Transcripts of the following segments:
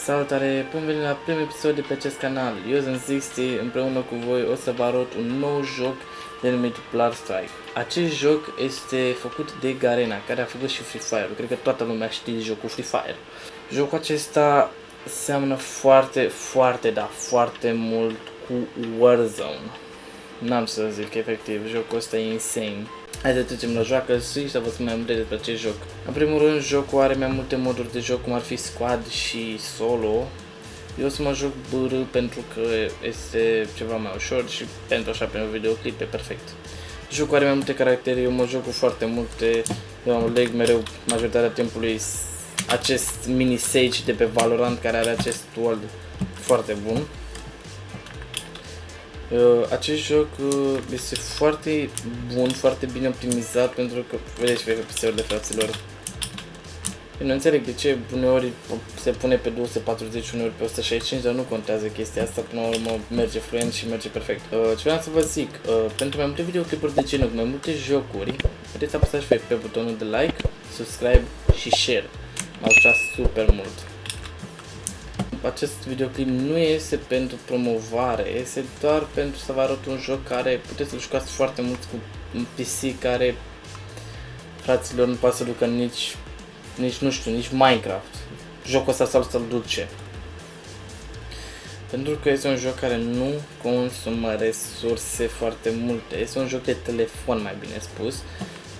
Salutare, bun venit la primul episod de pe acest canal. Eu sunt Zixty, împreună cu voi o să vă arăt un nou joc denumit Blood Strike. Acest joc este făcut de Garena, care a făcut și Free Fire. Cred că toată lumea știe jocul Free Fire. Jocul acesta seamănă foarte mult cu Warzone. N-am să zic, efectiv, jocul ăsta e insane. Hai să trecem la joacă și să vă spun mai multe despre acest joc. În primul rând, jocul are mai multe moduri de joc, cum ar fi squad și solo. Eu o să mă joc BR pentru că este ceva mai ușor și pentru așa, pentru videoclip, e perfect. Jocul are mai multe caractere, eu mă joc cu foarte multe, eu leg mereu majoritatea timpului acest mini Sage de pe Valorant, care are acest world foarte bun. Acest joc este foarte bun, foarte bine optimizat, pentru că vedeți pe FPS-urile, fraților. Eu nu înțeleg de ce uneori se pune pe 240, uneori pe 165, dar nu contează chestia asta, până la urmă merge fluent și merge perfect. Ce vreau să vă zic, pentru mai multe videoclipuri de genul, mai multe jocuri, puteți apăsați pe butonul de like, subscribe și share. M-a ajutat super mult. Acest videoclip nu este pentru promovare, este doar pentru să vă arăt un joc care puteți să-l jucați foarte mult cu un PC care, fraților, nu poate să ducă nici Minecraft. Jocul ăsta să-l duce. Pentru că este un joc care nu consumă resurse foarte multe. Este un joc de telefon, mai bine spus.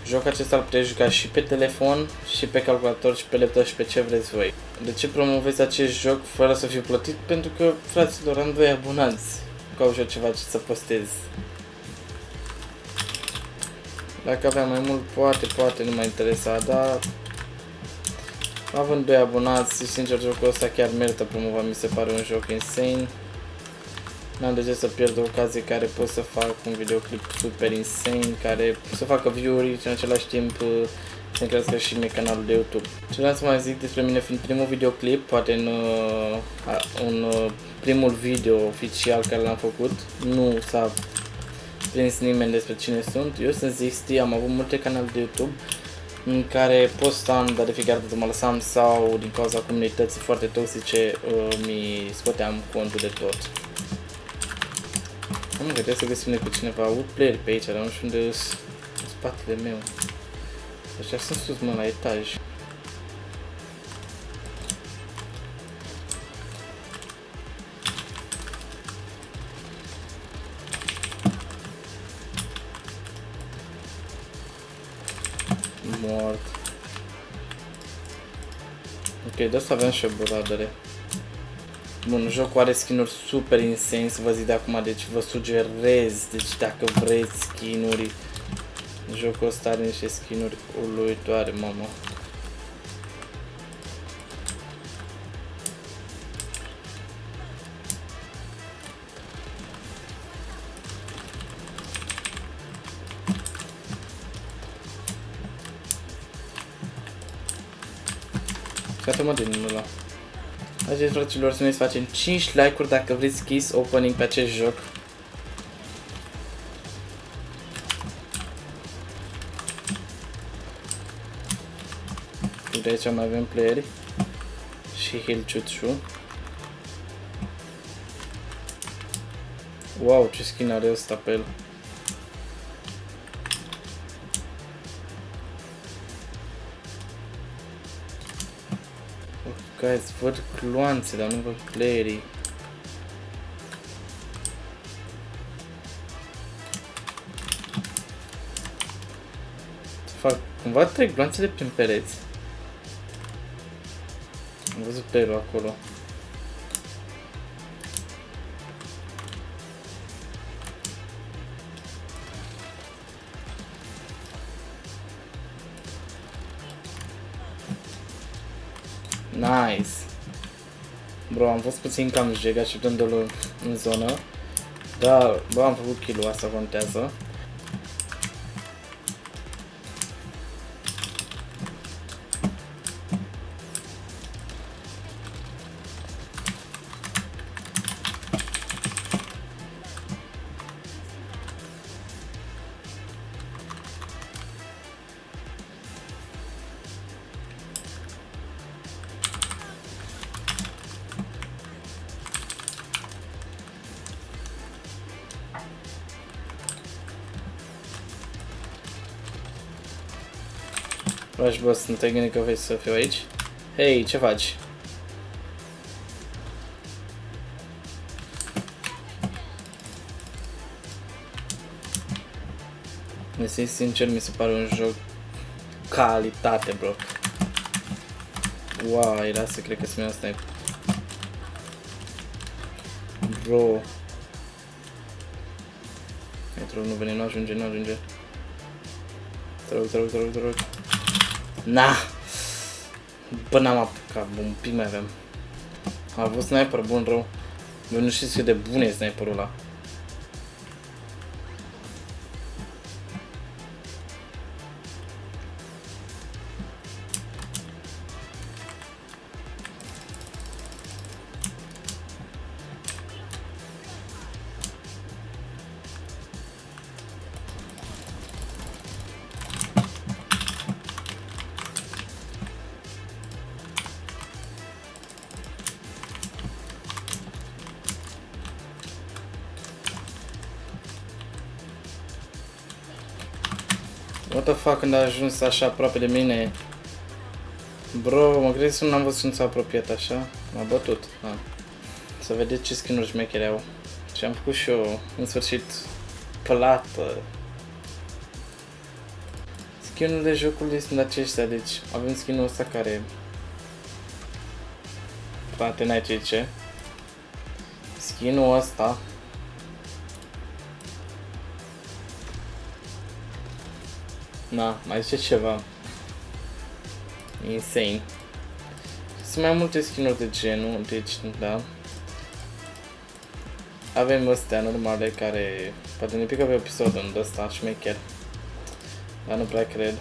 Jocul acesta îl puteți juca și pe telefon, și pe calculator, și pe laptop, și pe ce vreți voi. De ce promovezi acest joc fără să fiu plătit? Pentru că, fraților, am 2 abonați. Caut și eu ceva ce să postez. Dacă aveam mai mult, poate nu m-a interesat, dar având 2 abonați, sincer, jocul ăsta chiar merită promovat, mi se pare un joc insane. N-am de ce să pierd o ocazie care pot să fac un videoclip super insane, care să facă view-uri și în același timp să crească și mie canalul de YouTube. Ce vreau să mai zic despre mine fiind primul videoclip, poate în primul video oficial care l-am făcut, nu s-a prins nimeni despre cine sunt. Eu sunt Zixty, am avut multe canale de YouTube în care postam, dar de fiecare dată mă lăsam sau din cauza comunității foarte toxice mi scoteam contul de tot. Am gândit să găsim pe cineva, aud player pe aici, dar nu știu unde sunt în spatele meu. Așa sunt sus, mă, la etaj. Mort. Ok, de asta aveam și o buradere. Bun, jocul are skin-uri super insane, să vă zic de acum, deci vă sugerez, deci dacă vreți skin-uri, jocul ăsta are niște skin-uri uluitoare, mamă. Gata-mă din ăla. Haideți, fraților, să ne facem 5 like-uri dacă vreți keys opening pe acest joc. De aici mai avem playeri și heal chuchu. Wow, ce skin are ăsta pe el. Guys, văd gloanțe, dar nu văd playerii. Fac, cumva trec gloanțele prin pereți. Am văzut playerul acolo. Nice! Bro, am fost puțin cam jeg așteptându-l în zonă, dar, bă, am făcut kill-ul, asta contează. Rush boss, nu te-ai gândit că vrei să fiu aici? Hei, ce faci? Sincer, mi se pare un joc calitate, bro. Wow, era să cred că se mi-a snipe. Bro. Nu vine, nu ajunge. Te rog. Na! Bă, n-am apucat, un pic mai aveam. A avut sniper bun rău. Bă, nu știți cât de bun e sniperul ăla. What the fuck, când a ajuns așa aproape de mine? Bro, mă crezi că nu am văzut când s-a apropiat așa? M-a bătut. Să vedeți ce skin-uri șmechere au. Și am făcut și eu, în sfârșit, plată. Skin-urile jocului sunt aceștia, deci avem skin-ul ăsta care... Poate n-ai ce zice. Skin-ul ăsta... Na, mai zice ceva. Insane. Sunt mai multe skin-uri de genul, deci, da. Avem astea normale care poate ne pică pe episodul ăsta, șmecher. Dar nu prea cred.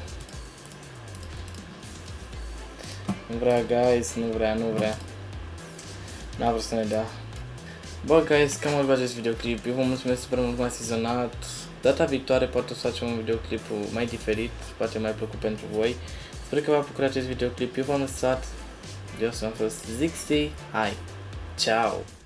Nu vrea, guys, nu vrea. N-a vrut să ne dea. Bă, guys, cam urmă acest videoclip. Eu vă mulțumesc super mult că m-ați sezonat. Data viitoare poate să facem un videoclip mai diferit, poate mai plăcut pentru voi. Sper că v-a bucurat acest videoclip. Eu v-am lăsat. Eu am fost Zixi. Hai. Ciao.